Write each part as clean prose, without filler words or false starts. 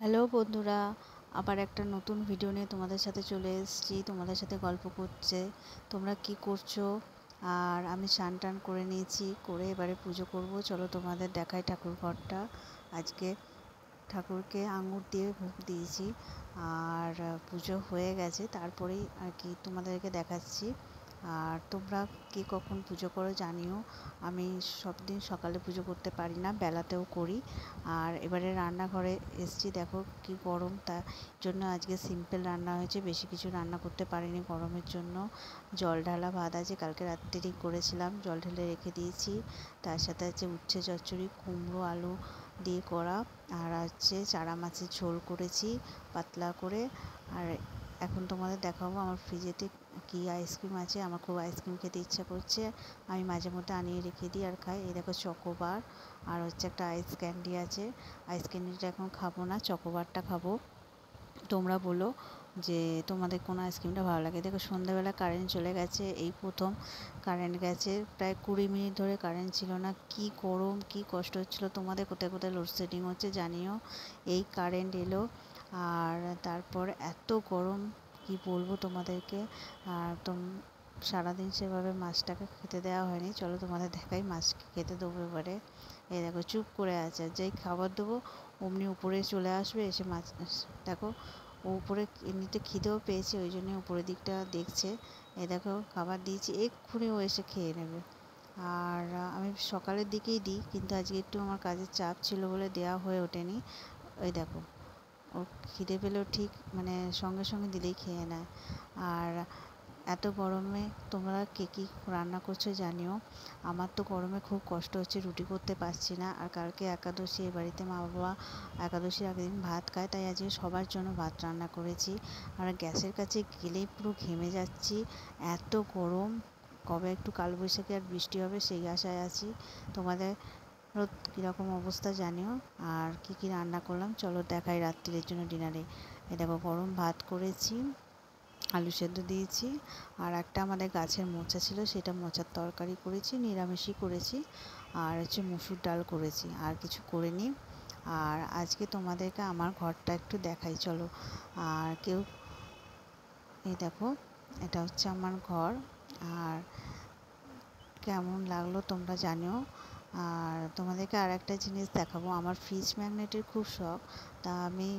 Hello বন্ধুরা, আবার একটা নতুন ভিডিও নিয়ে তোমাদের সাথে চলে এসেছি। তোমাদের সাথে গল্প করছে। তোমরা কি করছো? আর আমি স্নান টান করে নিয়েছি, করে এবারে পুজো করব। চলো তোমাদের দেখাই ঠাকুর ঘরটা। আজকে ঠাকুরকে আঙুর দিয়ে ভোগ দিয়েছি, আর পুজো হয়ে গেছে। তারপরেই আর কি তোমাদেরকে দেখাচ্ছি। আর তোমরা কে কখন পুজো করো জানিও। আমি সব দিন সকালে পুজো করতে পারি না, বেলাতেও করি। আর এবারে রান্নাঘরে এসছি, দেখো কি গরম, তার জন্য আজকে সিম্পল রান্না হয়েছে, বেশি কিছু রান্না করতে পারিনি গরমের জন্য। জল ঢালা ভাত আছে, কালকে রাত্রেই করেছিলাম, জল ঢেলে রেখে দিয়েছি। তার সাথে আছে উচ্ছে চচ্চড়ি, কুমড়ো আলু দিয়ে করা, আর হচ্ছে চারা মাছের ঝোল করেছি পাতলা করে। আর এখন তোমাদের দেখাবো আমার ফ্রিজেতে কি আইসক্রিম আছে। আমার খুব আইসক্রিম খেতে ইচ্ছা করছে, আমি মাঝে মধ্যে আনিয়ে রেখে দিই আর খাই। এই দেখো চকোবার, আর হচ্ছে একটা আইস ক্যান্ডি আছে। আইস ক্যান্ডিটা এখন খাবো না, চকোবারটা খাবো। তোমরা বলো যে তোমাদের কোন আইসক্রিমটা ভালো লাগে। দেখো সন্ধ্যাবেলা কারেন্ট চলে গেছে, এই প্রথম কারেন্ট গেছে। প্রায় 20 মিনিট ধরে কারেন্ট ছিল না। কি গরম, কি কষ্ট হচ্ছিলো। তোমাদের কোথায় কোথায় লোডশেডিং হচ্ছে জানিও। এই কারেন্ট এলো, আর তারপর এত গরম কি বলবো তোমাদেরকে। আর সারাদিন সেভাবে মাছটাকে খেতে দেওয়া হয়নি। চলো তোমাদের দেখাই মাছকে খেতে দেবো এবারে। এই দেখো চুপ করে আছে, যেই খাবার দেবো অমনি উপরে চলে আসবে এসে মাছ। দেখো ও উপরে এমনিতে খিদেও পেয়েছে, ওই জন্য উপরের দিকটা দেখছে। এই দেখো খাবার দিয়েছি, এক্ষুনি ও এসে খেয়ে নেবে। আর আমি সকালের দিকেই দিই, কিন্তু আজকে একটু আমার কাজের চাপ ছিল বলে দেওয়া হয়ে ওঠেনি। ওই দেখো ও খিদে পেলেও ঠিক মানে সঙ্গে সঙ্গে দিলেই খেয়ে নেয়। আর এত গরমে তোমরা কে কী রান্না করছো জানিও। আমার তো গরমে খুব কষ্ট হচ্ছে, রুটি করতে পারছি না। আর কালকে একাদশী, এ বাড়িতে মা বাবা একাদশীর আগের দিন ভাত খায়, তাই আজকে সবার জন্য ভাত রান্না করেছি। আর গ্যাসের কাছে গেলেই পুরো ঘেমে যাচ্ছি, এত গরম। কবে একটু কালবৈশাখী আর বৃষ্টি হবে সেই আশায় আছি। তোমাদের কীরকম অবস্থা জানিও। আর কি কি রান্না করলাম চলো দেখাই রাত্রির জন্য ডিনারে। এ দেখো গরম ভাত করেছি, আলু সেদ্ধ দিয়েছি, আর একটা আমাদের গাছের মোচা ছিল, সেটা মোচার তরকারি করেছি, নিরামিষই করেছি। আর হচ্ছে মুসুর ডাল করেছি, আর কিছু করিনি। আর আজকে তোমাদেরকে আমার ঘরটা একটু দেখাই চলো। আর কেউ এই দেখো, এটা হচ্ছে আমার ঘর। আর কেমন লাগলো তোমরা জানিও। আর তোমাদেরকে আর একটা জিনিস দেখাবো, আমার ফ্রিজ ম্যাগনেটের খুব শখ। তা আমি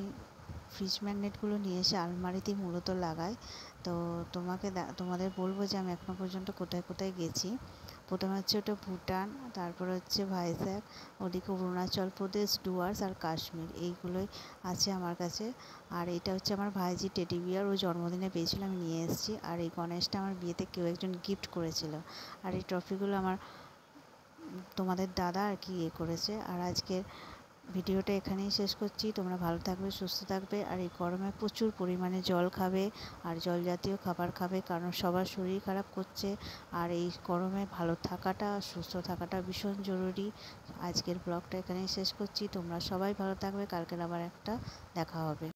ফ্রিজ ম্যাগনেটগুলো নিয়ে এসে আলমারিতেই মূলত লাগাই। তো তোমাদের বলবো যে আমি এখনও পর্যন্ত কোথায় কোথায় গেছি। প্রথমে হচ্ছে ওটা ভুটান, তারপর হচ্ছে ভাইজ্যাক, ওদিকে অরুণাচল প্রদেশ, ডুয়ার্স আর কাশ্মীর, এইগুলোই আছে আমার কাছে। আর এটা হচ্ছে আমার ভাইজি টেডি বিয়ার, ও জন্মদিনে পেয়েছিল, আমি নিয়ে এসেছি। আর এই গণেশটা আমার বিয়েতে কেউ একজন গিফট করেছিল। আর এই ট্রফিগুলো আমার তোমাদের দাদা আর কি করেছে। আর আজকের ভিডিওটা এখানেই শেষ করছি। তোমরা ভালো থাকবে, সুস্থ থাকবে, আর এই গরমে প্রচুর পরিমাণে জল খাবে, আর জল জাতীয় খাবার খাবে, কারণ সবার শরীর খারাপ করছে। আর এই গরমে ভালো থাকাটা, সুস্থ থাকাটা ভীষণ জরুরি। আজকের ব্লগটা এখানেই শেষ করছি। তোমরা সবাই ভালো থাকবে, কালকের আবার একটা দেখা হবে।